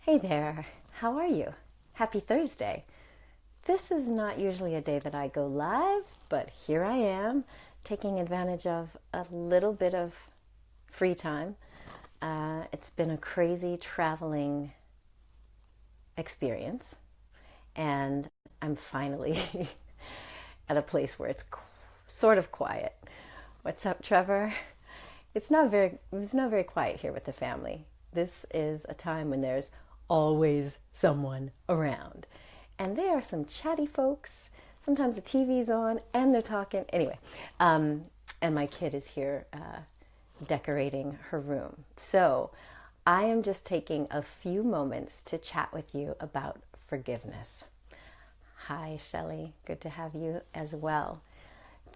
Hey there, how are you? Happy Thursday. This is not usually a day that I go live, but here I am taking advantage of a little bit of free time. It's been a crazy traveling experience, and I'm finally at a place where it's sort of quiet. What's up, Trevor? It's not very quiet here with the family. This is a time when there's always someone around. And they are some chatty folks. Sometimes the TV's on and they're talking. Anyway, and my kid is here decorating her room. So I am just taking a few moments to chat with you about forgiveness. Hi, Shelley. Good to have you as well.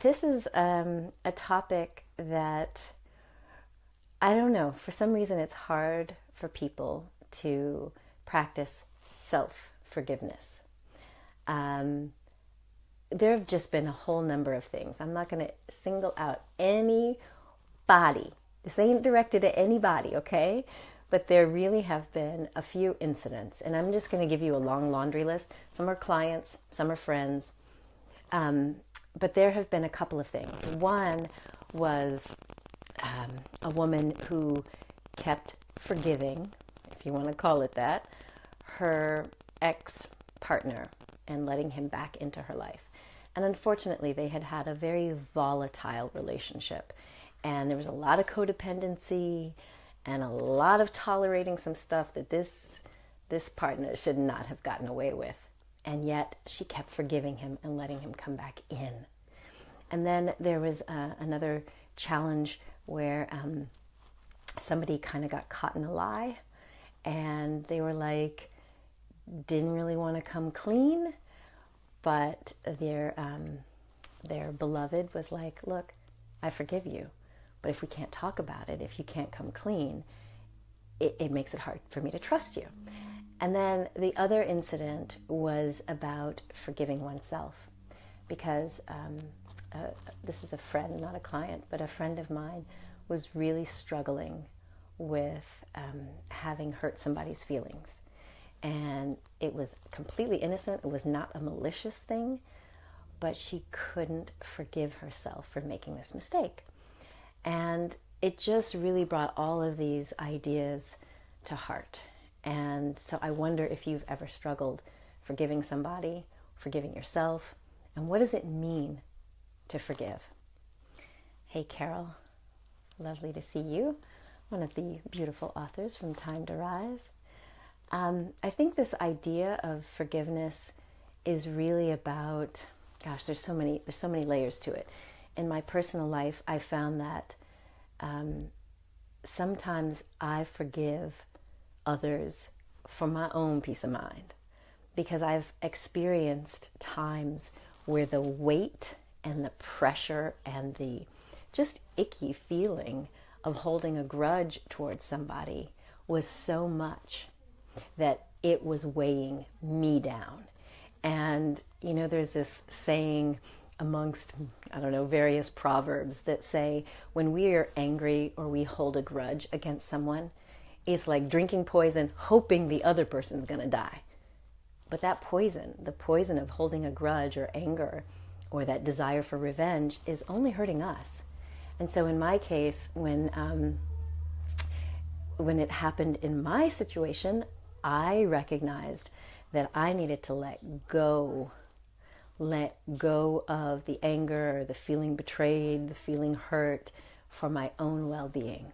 This is a topic that, I don't know, for some reason it's hard for people to practice self-forgiveness. There have just been a whole number of things. I'm not going to single out anybody. This ain't directed at anybody, okay? But there really have been a few incidents, and I'm just going to give you a long laundry list. Some are clients, some are friends, but there have been a couple of things. One was a woman who kept forgiving, if you want to call it that, her ex-partner and letting him back into her life. And unfortunately, they had had a very volatile relationship. And there was a lot of codependency and a lot of tolerating some stuff that this partner should not have gotten away with. And yet she kept forgiving him and letting him come back in. And then there was another challenge where somebody kind of got caught in a lie, and they were like, didn't really want to come clean, but their beloved was like, look, I forgive you, but if we can't talk about it, if you can't come clean, it makes it hard for me to trust you. And then the other incident was about forgiving oneself, because this is a friend, not a client, but a friend of mine was really struggling with having hurt somebody's feelings. And it was completely innocent. It was not a malicious thing, but she couldn't forgive herself for making this mistake. And it just really brought all of these ideas to heart. And so I wonder if you've ever struggled forgiving somebody, forgiving yourself, and what does it mean to forgive? Hey, Carol. Lovely to see you. One of the beautiful authors from Time to Rise. I think this idea of forgiveness is really about, gosh, there's so many layers to it. In my personal life, I found that sometimes I forgive others for my own peace of mind, because I've experienced times where the weight and the pressure and the just icky feeling of holding a grudge towards somebody was so much that it was weighing me down. And, you know, there's this saying amongst, I don't know, various proverbs that say when we are angry or we hold a grudge against someone, it's like drinking poison, hoping the other person's going to die. But that poison, the poison of holding a grudge or anger or that desire for revenge, is only hurting us. And so in my case, when it happened in my situation, I recognized that I needed to let go of the anger, the feeling betrayed, the feeling hurt, for my own well-being.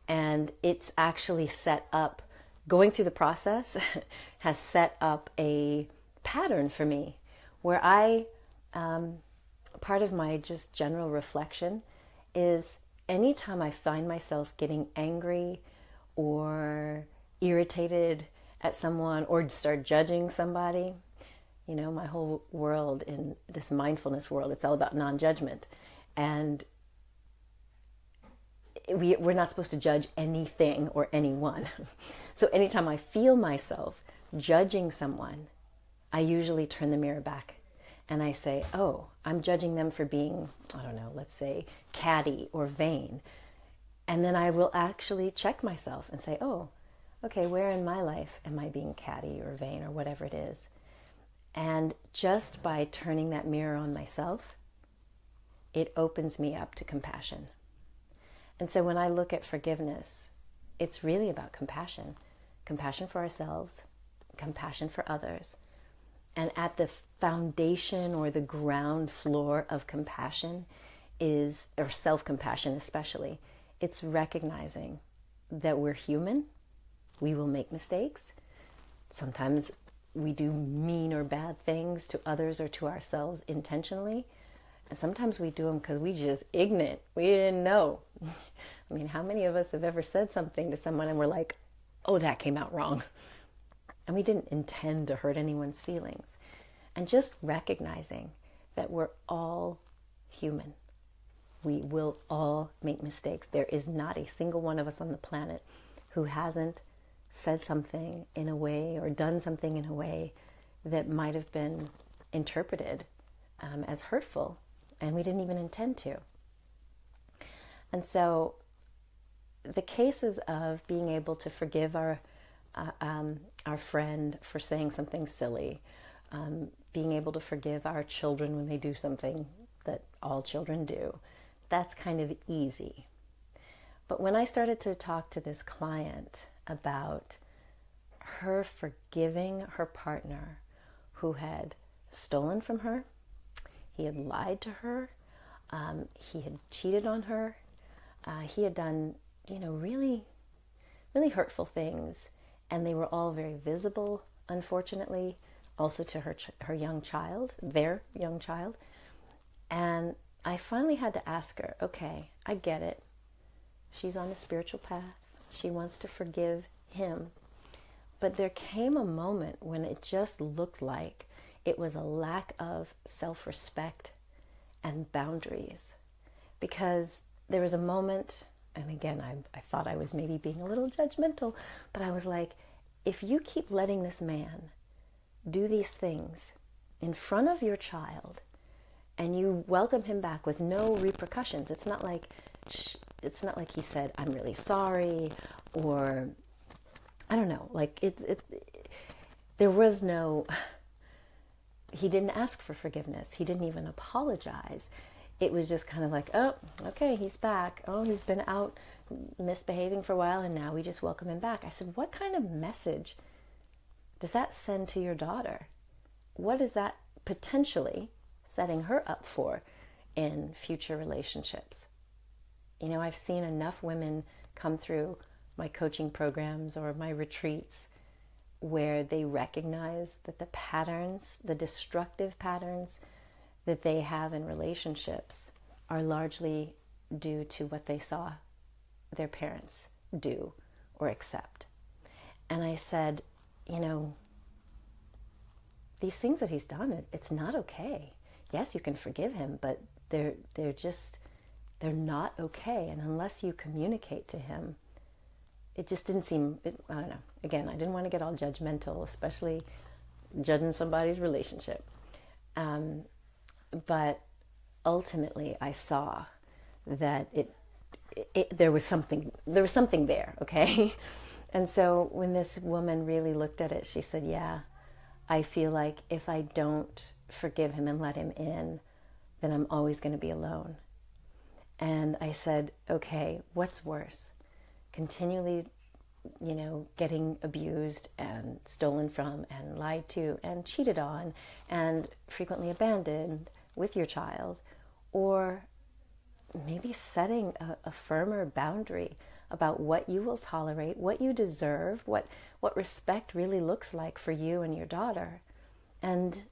And it's actually set up, going through the process, has set up a pattern for me where part of my just general reflection is anytime I find myself getting angry or irritated at someone or start judging somebody, you know, my whole world in this mindfulness world, it's all about non-judgment. And we're not supposed to judge anything or anyone. So anytime I feel myself judging someone, I usually turn the mirror back and I say, oh, I'm judging them for being, I don't know, let's say catty or vain. And then I will actually check myself and say, oh, okay, where in my life am I being catty or vain or whatever it is? And just by turning that mirror on myself, it opens me up to compassion. And so when I look at forgiveness, it's really about compassion. Compassion for ourselves, compassion for others. And at the foundation or the ground floor of compassion is, or self-compassion especially, it's recognizing that we're human. We will make mistakes. Sometimes we do mean or bad things to others or to ourselves intentionally. And sometimes we do them because we just ignorant. We didn't know. I mean, how many of us have ever said something to someone and we're like, oh, that came out wrong. And we didn't intend to hurt anyone's feelings. And just recognizing that we're all human. We will all make mistakes. There is not a single one of us on the planet who hasn't said something in a way or done something in a way that might have been interpreted as hurtful, and we didn't even intend to. And so the cases of being able to forgive our friend for saying something silly, being able to forgive our children when they do something that all children do, that's kind of easy. But when I started to talk to this client about her forgiving her partner who had stolen from her, he had lied to her, he had cheated on her, he had done, really, really hurtful things, and they were all very visible, unfortunately, also to her young child, their young child. And I finally had to ask her, okay, I get it. She's on a spiritual path. She wants to forgive him. But there came a moment when it just looked like it was a lack of self-respect and boundaries. Because there was a moment, and again, I thought I was maybe being a little judgmental, but I was like, if you keep letting this man do these things in front of your child, and you welcome him back with no repercussions, it's not like he said, I'm really sorry, or I don't know, like there was no, he didn't ask for forgiveness. He didn't even apologize. It was just kind of like, oh, okay, he's back. Oh, he's been out misbehaving for a while, and now we just welcome him back. I said, what kind of message does that send to your daughter? What is that potentially setting her up for in future relationships? I've seen enough women come through my coaching programs or my retreats where they recognize that the patterns, the destructive patterns that they have in relationships are largely due to what they saw their parents do or accept. And I said, these things that he's done, it's not okay. Yes, you can forgive him, but they're not okay. And unless you communicate to him, it just didn't seem, I don't know. Again, I didn't want to get all judgmental, especially judging somebody's relationship. But ultimately I saw that there was something there, okay? And so when this woman really looked at it, she said, yeah, I feel like if I don't forgive him and let him in, then I'm always going to be alone. And I said, okay, what's worse? Continually, getting abused and stolen from and lied to and cheated on and frequently abandoned with your child, or maybe setting a firmer boundary about what you will tolerate, what you deserve, what respect really looks like for you and your daughter. And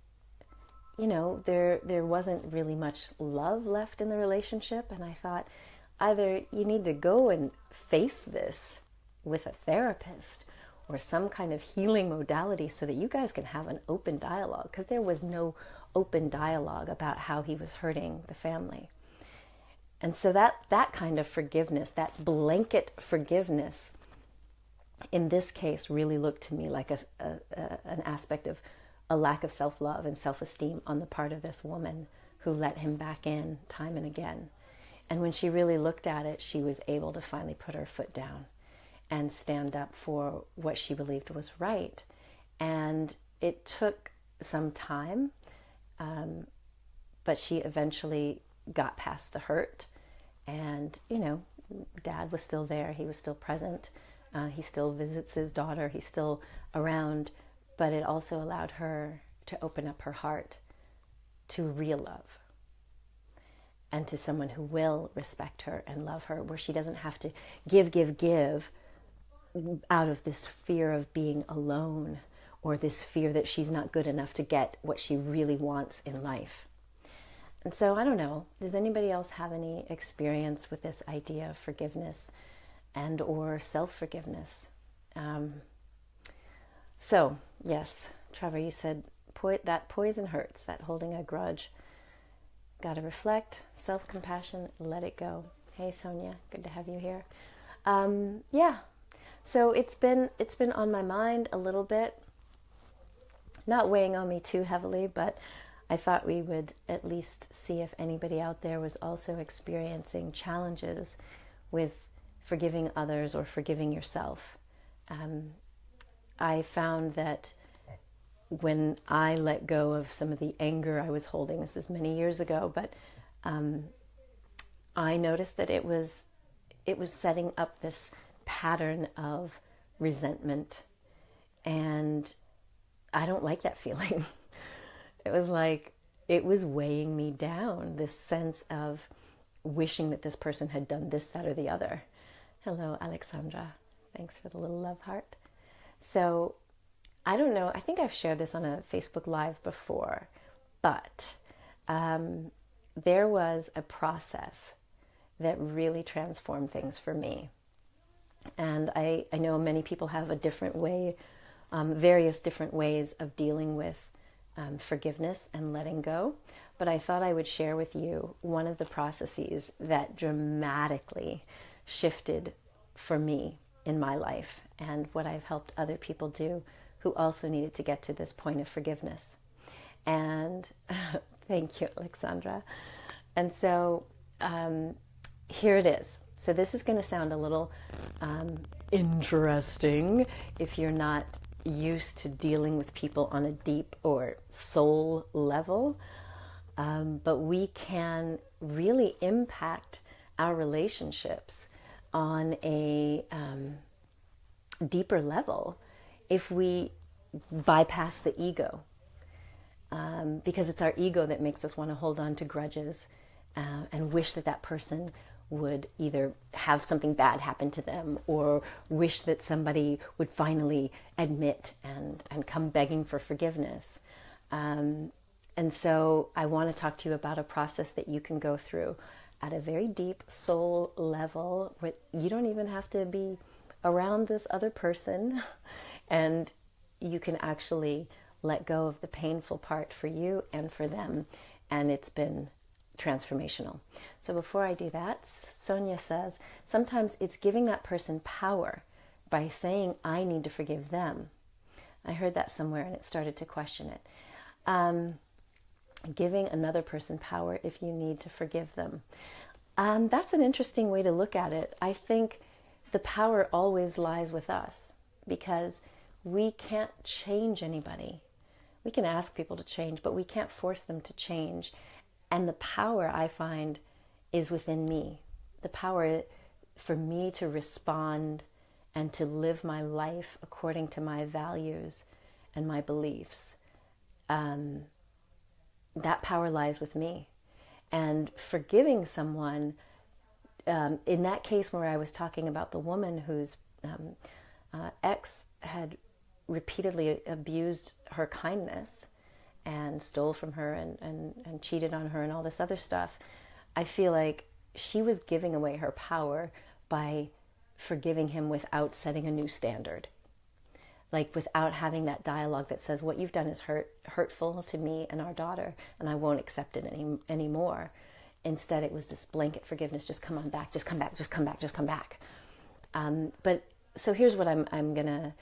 there wasn't really much love left in the relationship, and I thought, either you need to go and face this with a therapist or some kind of healing modality so that you guys can have an open dialogue, because there was no open dialogue about how he was hurting the family. And so that kind of forgiveness, that blanket forgiveness, in this case really looked to me like an aspect of a lack of self-love and self-esteem on the part of this woman who let him back in time and again. And when she really looked at it, she was able to finally put her foot down and stand up for what she believed was right. And it took some time, but she eventually got past the hurt. And, Dad was still there. He was still present. He still visits his daughter. He's still around. But it also allowed her to open up her heart to real love, and to someone who will respect her and love her, where she doesn't have to give out of this fear of being alone, or this fear that she's not good enough to get what she really wants in life. And so, I don't know, does anybody else have any experience with this idea of forgiveness and or self-forgiveness? So, yes, Trevor, you said that poison hurts, that holding a grudge. Got to reflect, self-compassion, let it go. Hey, Sonia, good to have you here. Yeah, so it's been on my mind a little bit, not weighing on me too heavily, but I thought we would at least see if anybody out there was also experiencing challenges with forgiving others or forgiving yourself. I found that when I let go of some of the anger I was holding, this is many years ago, but I noticed that it was setting up this pattern of resentment, and I don't like that feeling. It was like it was weighing me down, this sense of wishing that this person had done this, that, or the other. Hello, Alexandra. Thanks for the little love heart. So I don't know, I think I've shared this on a Facebook Live before, but there was a process that really transformed things for me. And I know many people have a different way, various different ways of dealing with forgiveness and letting go. But I thought I would share with you one of the processes that dramatically shifted for me in my life, and what I've helped other people do who also needed to get to this point of forgiveness. And thank you, Alexandra. And so here it is. So this is going to sound a little interesting if you're not used to dealing with people on a deep or soul level. But we can really impact our relationships on a deeper level if we bypass the ego, because it's our ego that makes us want to hold on to grudges and wish that that person would either have something bad happen to them, or wish that somebody would finally admit and come begging for forgiveness. And so I want to talk to you about a process that you can go through at a very deep soul level, where you don't even have to be around this other person, and you can actually let go of the painful part for you and for them. And it's been transformational. So before I do that, Sonia says, sometimes it's giving that person power by saying, I need to forgive them. I heard that somewhere and it started to question it. Giving another person power if you need to forgive them. That's an interesting way to look at it. I think the power always lies with us, because we can't change anybody. We can ask people to change, but we can't force them to change. And the power, I find, is within me. The power for me to respond and to live my life according to my values and my beliefs. That power lies with me. And forgiving someone, in that case where I was talking about the woman whose ex had repeatedly abused her kindness and stole from her and cheated on her and all this other stuff, I feel like she was giving away her power by forgiving him without setting a new standard. Like without having that dialogue that says, what you've done is hurtful to me and our daughter, and I won't accept it anymore. Instead, it was this blanket forgiveness, just come on back, just come back, just come back, just come back. But so here's what I'm going to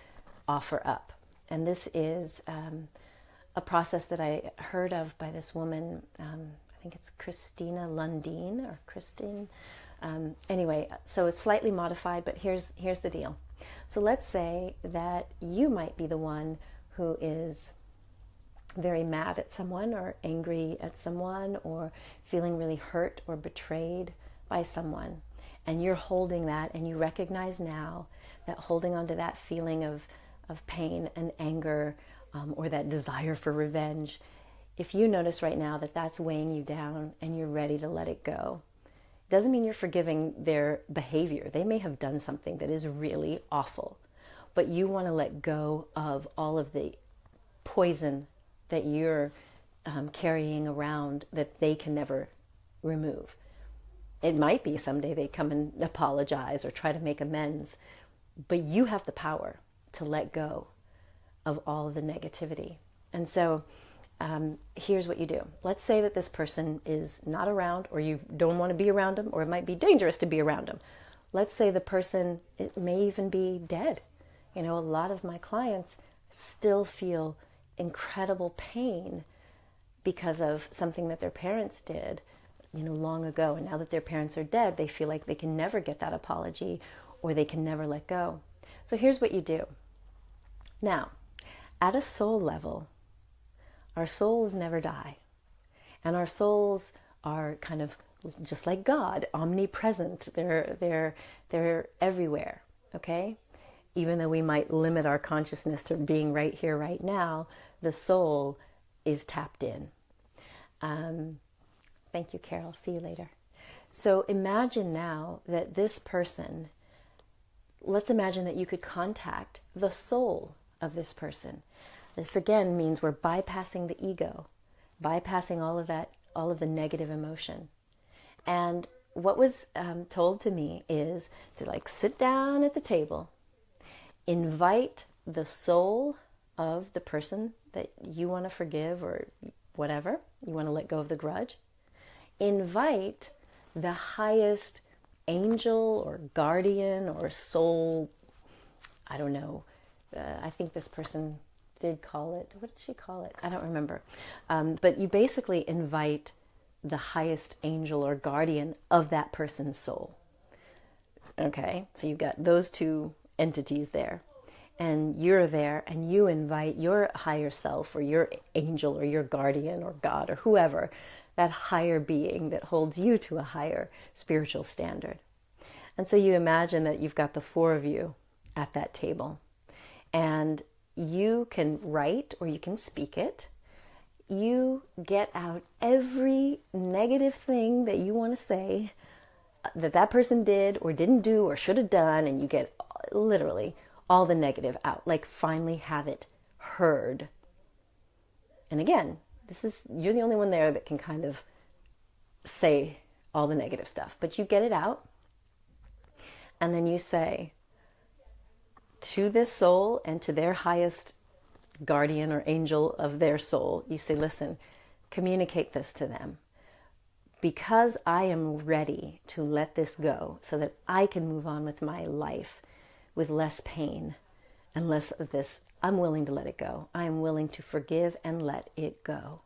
offer up. And this is a process that I heard of by this woman, I think it's Christina Lundin or Christine. Anyway, so it's slightly modified, but here's the deal. So let's say that you might be the one who is very mad at someone or angry at someone or feeling really hurt or betrayed by someone. And you're holding that, and you recognize now that holding on to that feeling of pain and anger, or that desire for revenge, if you notice right now that that's weighing you down and you're ready to let it go, doesn't mean you're forgiving their behavior. They may have done something that is really awful, but you want to let go of all of the poison that you're carrying around that they can never remove. It might be someday they come and apologize or try to make amends, but you have the power to let go of all of the negativity. And so here's what you do. Let's say that this person is not around, or you don't want to be around them, or it might be dangerous to be around them. Let's say the person, it may even be dead. You know, a lot of my clients still feel incredible pain because of something that their parents did, you know, long ago. And now that their parents are dead, they feel like they can never get that apology, or they can never let go. So here's what you do. Now, at a soul level, our souls never die. And our souls are kind of just like God, omnipresent. They're everywhere, okay? Even though we might limit our consciousness to being right here, right now, the soul is tapped in. Thank you, Carol. See you later. So imagine now that this person, let's imagine that you could contact the soul of this person. This again means we're bypassing the ego, bypassing all of that, all of the negative emotion. And what was told to me is to like sit down at the table, invite the soul of the person that you want to forgive or whatever, you want to let go of the grudge. Invite the highest angel or guardian or soul, I don't know, I think this person did call it, what did she call it? I don't remember. But you basically invite the highest angel or guardian of that person's soul. Okay, so you've got those two entities there. And you're there, and you invite your higher self or your angel or your guardian or God or whoever, that higher being that holds you to a higher spiritual standard. And so you imagine that you've got the four of you at that table. And you can write or you can speak it. You get out every negative thing that you want to say that that person did or didn't do or should have done, and you get literally all the negative out, like finally have it heard. And again, you're the only one there that can kind of say all the negative stuff, but you get it out. And then you say to this soul and to their highest guardian or angel of their soul, you say, listen, communicate this to them. Because I am ready to let this go so that I can move on with my life with less pain and less of this, I'm willing to let it go. I am willing to forgive and let it go.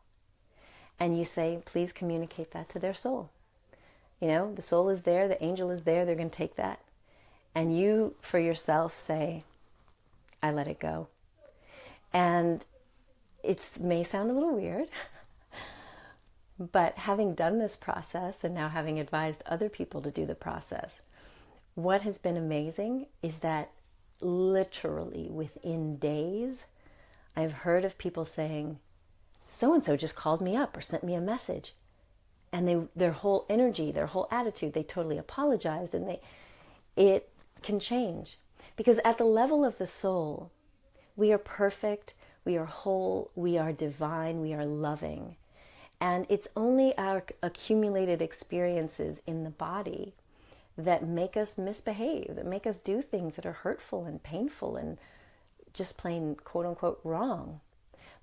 And you say, please communicate that to their soul. You know, the soul is there, the angel is there, they're going to take that. And you, for yourself, say, I let it go. And it may sound a little weird, but having done this process and now having advised other people to do the process, what has been amazing is that literally within days, I've heard of people saying, so-and-so just called me up or sent me a message. And their whole energy, their whole attitude, they totally apologized, and it can change. Because at the level of the soul, we are perfect, we are whole, we are divine, we are loving. And it's only our accumulated experiences in the body that make us misbehave, that make us do things that are hurtful and painful and just plain quote unquote wrong.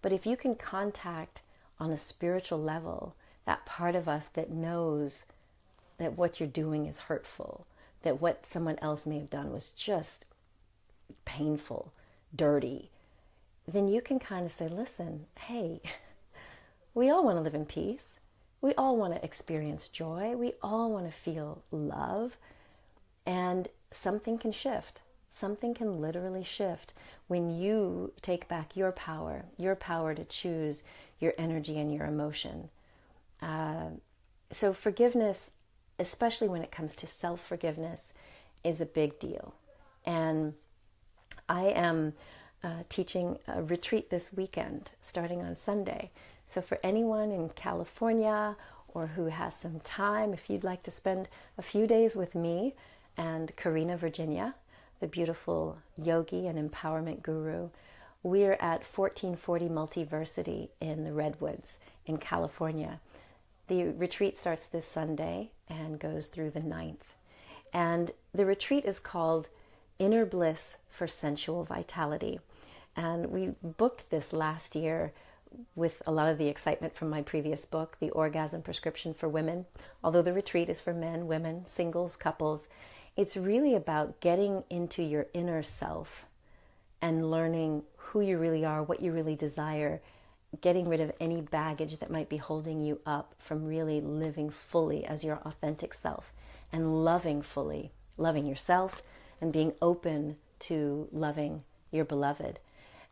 But if you can contact on a spiritual level that part of us that knows that what you're doing is hurtful, that what someone else may have done was just painful, dirty, then you can kind of say, listen, hey, we all want to live in peace. We all want to experience joy. We all want to feel love. And something can shift. Something can literally shift when you take back your power to choose your energy and your emotion. So forgiveness, especially when it comes to self-forgiveness, is a big deal. And I am teaching a retreat this weekend, starting on Sunday. So for anyone in California or who has some time, if you'd like to spend a few days with me and Karina, Virginia, the beautiful yogi and empowerment guru, we're at 1440 Multiversity in the Redwoods in California. The retreat starts this Sunday and goes through the 9th. And the retreat is called Inner Bliss for Sensual Vitality. And we booked this last year with a lot of the excitement from my previous book, The Orgasm Prescription for Women. Although the retreat is for men, women, singles, couples, it's really about getting into your inner self and learning who you really are, what you really desire, getting rid of any baggage that might be holding you up from really living fully as your authentic self and loving fully, loving yourself and being open to loving your beloved.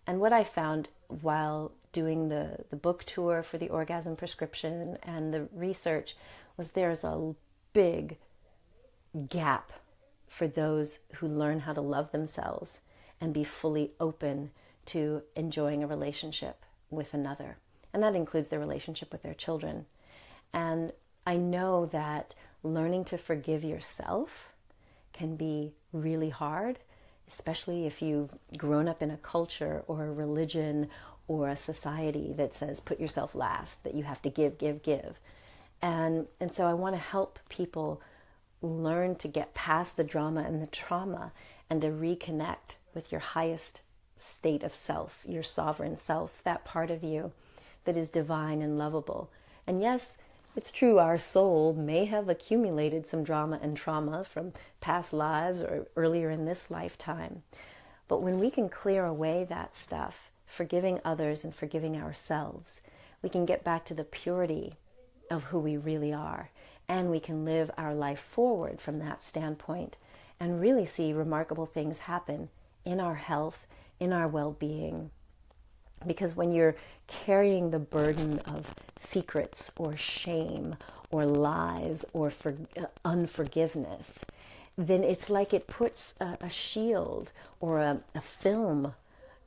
And what I found while doing the book tour for the Orgasm Prescription and the research was there's a big gap for those who learn how to love themselves and be fully open to enjoying a relationship with another. And that includes their relationship with their children. And I know that learning to forgive yourself can be really hard, especially if you've grown up in a culture or a religion or a society that says put yourself last, that you have to give, give, give. And so I want to help people learn to get past the drama and the trauma and to reconnect with your highest state of self, your sovereign self, that part of you that is divine and lovable. And yes, it's true, our soul may have accumulated some drama and trauma from past lives or earlier in this lifetime. But when we can clear away that stuff, forgiving others and forgiving ourselves, we can get back to the purity of who we really are. And we can live our life forward from that standpoint and really see remarkable things happen in our health, in our well-being. Because when you're carrying the burden of secrets or shame or lies or unforgiveness, then it's like it puts a shield or a film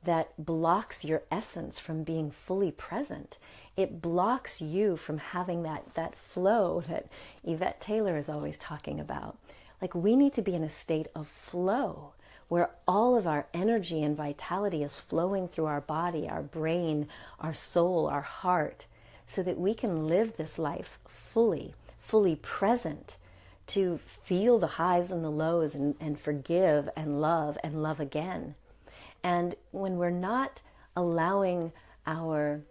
that blocks your essence from being fully present. It blocks you from having that flow that Yvette Taylor is always talking about. Like, we need to be in a state of flow where all of our energy and vitality is flowing through our body, our brain, our soul, our heart, so that we can live this life fully present, to feel the highs and the lows and forgive and love again. And when we're not allowing our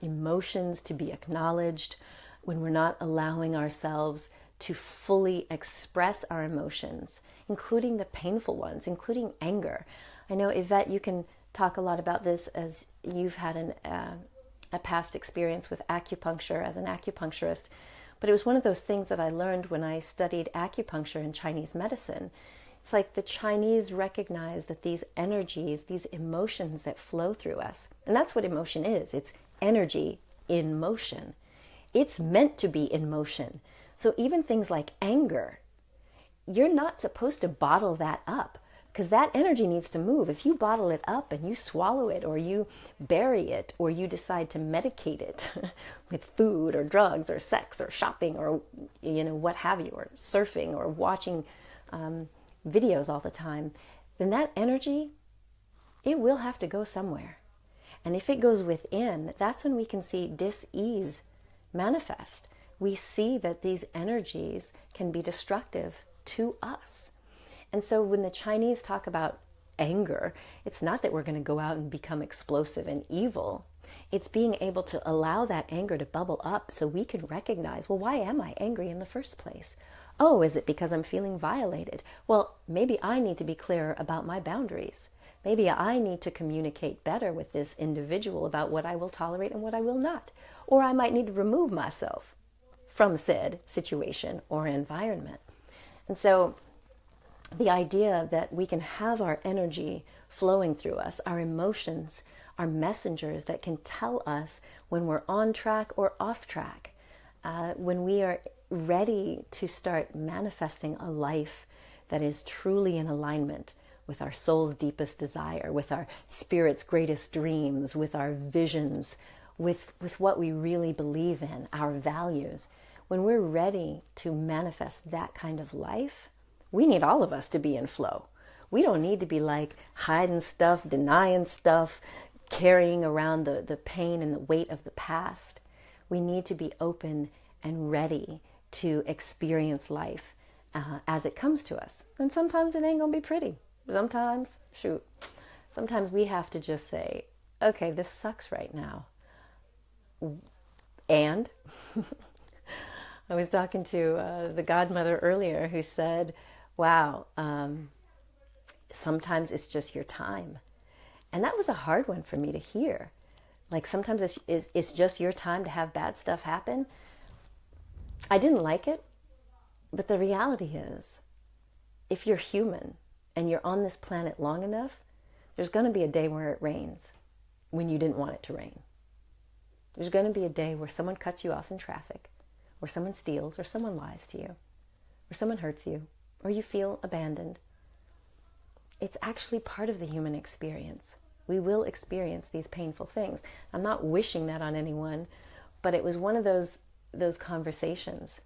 emotions to be acknowledged, when we're not allowing ourselves to fully express our emotions, including the painful ones, including anger. I know, Yvette, you can talk a lot about this as you've had a past experience with acupuncture as an acupuncturist, but it was one of those things that I learned when I studied acupuncture in Chinese medicine. It's like the Chinese recognize that these energies, these emotions that flow through us, and that's what emotion is. It's energy in motion. It's meant to be in motion. So even things like anger, you're not supposed to bottle that up because that energy needs to move. If you bottle it up and you swallow it or you bury it or you decide to medicate it with food or drugs or sex or shopping or what have you, or surfing or watching videos all the time, then that energy, it will have to go somewhere. And if it goes within, that's when we can see dis-ease manifest. We see that these energies can be destructive to us. And so when the Chinese talk about anger, it's not that we're going to go out and become explosive and evil. It's being able to allow that anger to bubble up so we can recognize, well, why am I angry in the first place? Oh, is it because I'm feeling violated? Well, maybe I need to be clearer about my boundaries. Maybe I need to communicate better with this individual about what I will tolerate and what I will not. Or I might need to remove myself from said situation or environment. And so the idea that we can have our energy flowing through us, our emotions are messengers that can tell us when we're on track or off track, when we are ready to start manifesting a life that is truly in alignment with our soul's deepest desire, with our spirit's greatest dreams, with our visions, with what we really believe in, our values. When we're ready to manifest that kind of life, we need all of us to be in flow. We don't need to be like hiding stuff, denying stuff, carrying around the pain and the weight of the past. We need to be open and ready to experience life as it comes to us. And sometimes it ain't gonna be pretty. Sometimes we have to just say, okay, this sucks right now. And I was talking to the godmother earlier who said, wow, sometimes it's just your time. And that was a hard one for me to hear. Like sometimes it's just your time to have bad stuff happen. I didn't like it, but the reality is, if you're human and you're on this planet long enough, there's going to be a day where it rains when you didn't want it to rain. There's going to be a day where someone cuts you off in traffic, or someone steals, or someone lies to you, or someone hurts you, or you feel abandoned. It's actually part of the human experience. We will experience these painful things. I'm not wishing that on anyone, but it was one of those conversations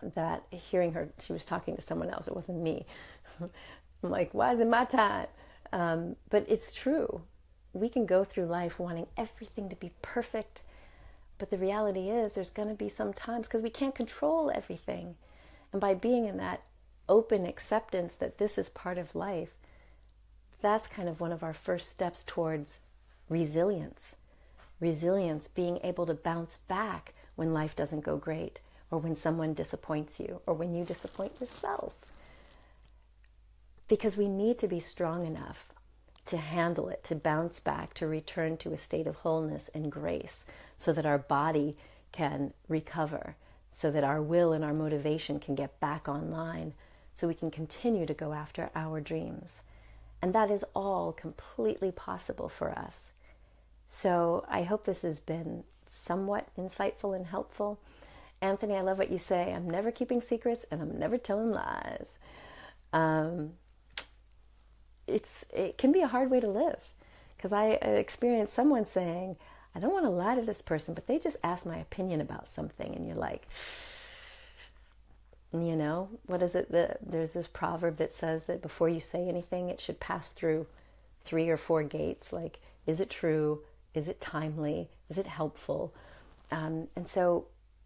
that, hearing her, she was talking to someone else, it wasn't me. I'm like, why is it my time? But it's true. We can go through life wanting everything to be perfect, but the reality is there's going to be some times, because we can't control everything. And by being in that open acceptance that this is part of life, that's kind of one of our first steps towards resilience. Resilience, being able to bounce back when life doesn't go great, or when someone disappoints you, or when you disappoint yourself. Because we need to be strong enough to handle it, to bounce back, to return to a state of wholeness and grace, so that our body can recover, so that our will and our motivation can get back online, so we can continue to go after our dreams. And that is all completely possible for us. So I hope this has been somewhat insightful and helpful. Anthony, I love what you say. I'm never keeping secrets and I'm never telling lies. It can be a hard way to live, because I experienced someone saying, I don't want to lie to this person, but they just asked my opinion about something. And you're like, you know, what is it? There's this proverb that says that before you say anything, it should pass through 3 or 4 gates. Like, is it true? Is it timely? Is it helpful? And so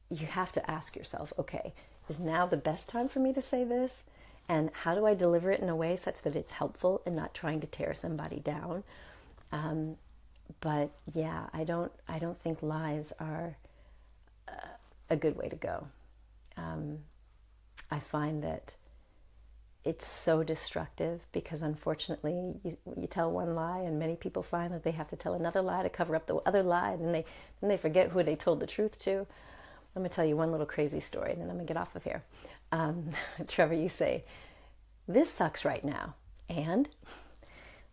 you have to ask yourself, okay, is now the best time for me to say this? And how do I deliver it in a way such that it's helpful and not trying to tear somebody down? But yeah, I don't think lies are a good way to go. I find that it's so destructive, because unfortunately you tell one lie and many people find that they have to tell another lie to cover up the other lie, and then they forget who they told the truth to. I'm going to tell you one little crazy story and then I'm going to get off of here. Trevor, you say, this sucks right now. And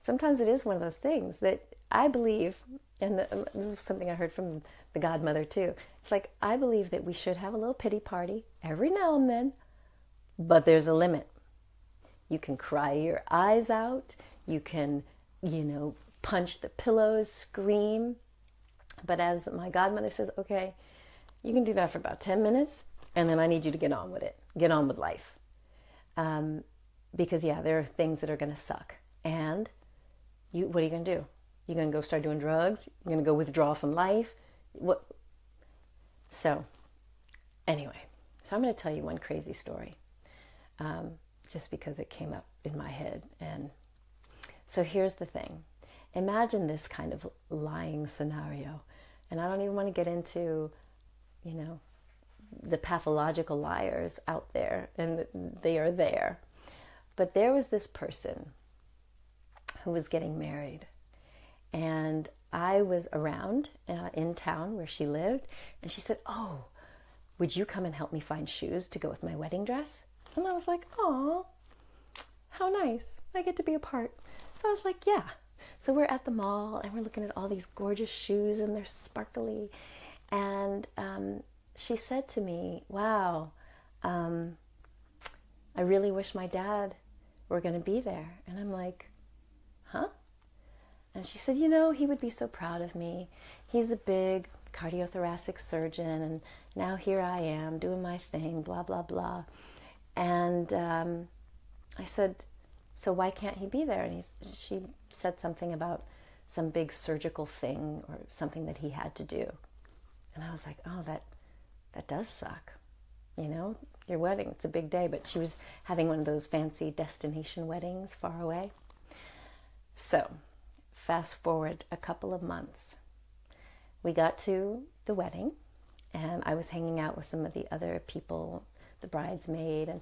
sometimes it is one of those things that I believe, and this is something I heard from the godmother too. It's like, I believe that we should have a little pity party every now and then, but there's a limit. You can cry your eyes out. You can, punch the pillows, scream. But as my godmother says, okay, you can do that for about 10 minutes, and then I need you to get on with it. Get on with life. Because, yeah, there are things that are going to suck. And what are you going to do? You're going to go start doing drugs? You're going to go withdraw from life? What? So, anyway, so I'm going to tell you one crazy story. Just because it came up in my head. And so here's the thing. Imagine this kind of lying scenario. And I don't even want to get into, the pathological liars out there, and they are there. But there was this person who was getting married. And I was around in town where she lived. And she said, oh, would you come and help me find shoes to go with my wedding dress? And I was like, oh, how nice. I get to be a part. So I was like, yeah. So we're at the mall and we're looking at all these gorgeous shoes and they're sparkly. And she said to me, wow, I really wish my dad were going to be there. And I'm like, huh? And she said, he would be so proud of me. He's a big cardiothoracic surgeon, and now here I am doing my thing, blah, blah, blah. And I said, so why can't he be there? And she said something about some big surgical thing or something that he had to do. And I was like, oh, that does suck. Your wedding, it's a big day, but she was having one of those fancy destination weddings far away. So fast forward a couple of months. We got to the wedding, and I was hanging out with some of the other people, the bridesmaid, and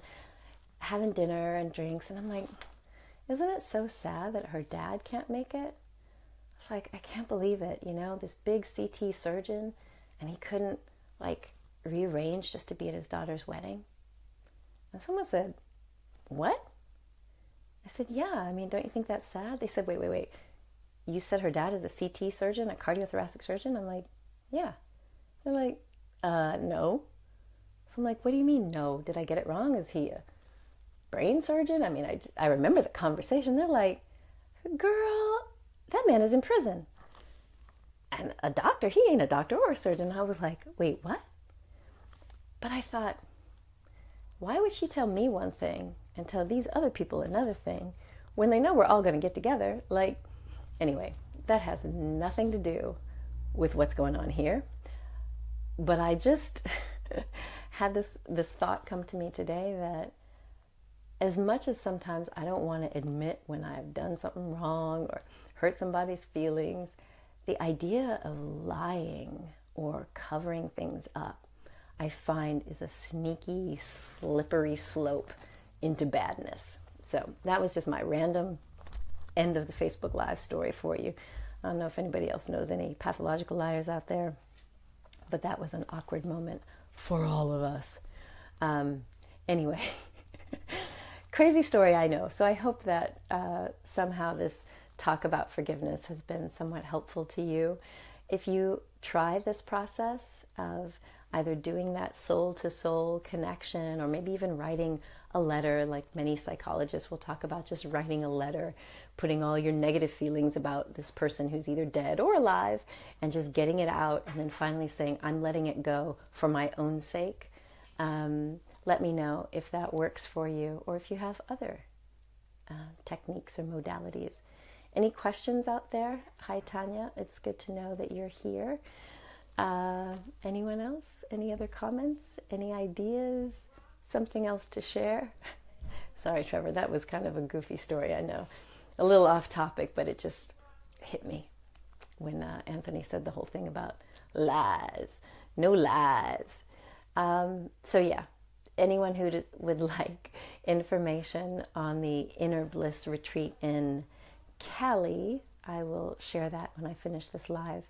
having dinner and drinks. And I'm like, isn't it so sad that her dad can't make it? It's like, I can't believe it, this big CT surgeon, and he couldn't, rearrange just to be at his daughter's wedding. And someone said, what? I said, yeah, don't you think that's sad? They said, wait. You said her dad is a CT surgeon, a cardiothoracic surgeon? I'm like, yeah. They're like, no. So I'm like, what do you mean, no? Did I get it wrong? Is he a brain surgeon? I remember the conversation. They're like, girl, that man is in prison. And a doctor, he ain't a doctor or a surgeon. I was like, wait, what? But I thought, why would she tell me one thing and tell these other people another thing when they know we're all going to get together? Anyway, that has nothing to do with what's going on here. But I just had this thought come to me today that as much as sometimes I don't want to admit when I've done something wrong or hurt somebody's feelings, the idea of lying or covering things up, I find, is a sneaky, slippery slope into badness. So that was just my random end of the Facebook Live story for you. I don't know if anybody else knows any pathological liars out there, but that was an awkward moment for all of us. Anyway, crazy story, I know. So I hope that somehow this talk about forgiveness has been somewhat helpful to you. If you try this process of either doing that soul-to-soul connection or maybe even writing a letter, like many psychologists will talk about, just writing a letter, putting all your negative feelings about this person who's either dead or alive and just getting it out and then finally saying, I'm letting it go for my own sake. Let me know if that works for you or if you have other techniques or modalities. Any questions out there? Hi, Tanya. It's good to know that you're here. Anyone else? Any other comments? Any ideas? Something else to share? Sorry, Trevor, that was kind of a goofy story, I know. A little off topic, but it just hit me when Anthony said the whole thing about lies. No lies. So yeah, anyone who would like information on the Inner Bliss Retreat in Cali, I will share that when I finish this live.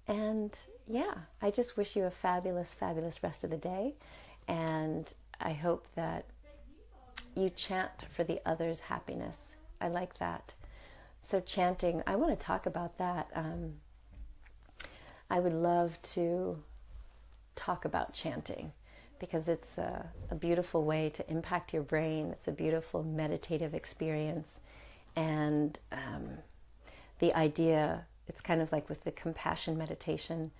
And yeah, I just wish you a fabulous, fabulous rest of the day. And I hope that you chant for the other's happiness. I like that. So chanting, I want to talk about that. I would love to talk about chanting because it's a beautiful way to impact your brain. It's a beautiful meditative experience. And the idea, it's kind of like with the compassion meditation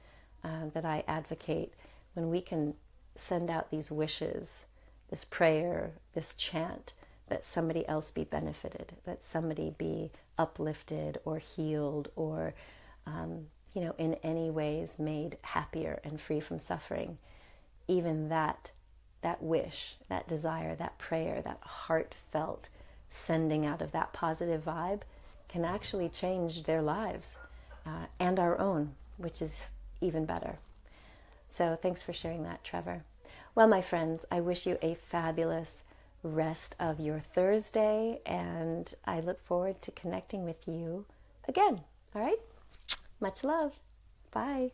that I advocate, when we can send out these wishes, this prayer, this chant, that somebody else be benefited, that somebody be uplifted or healed or, in any ways made happier and free from suffering. Even that wish, that desire, that prayer, that heartfelt sending out of that positive vibe can actually change their lives and our own, which is even better. So thanks for sharing that, Trevor. Well, my friends, I wish you a fabulous rest of your Thursday, and I look forward to connecting with you again. All right? Much love. Bye.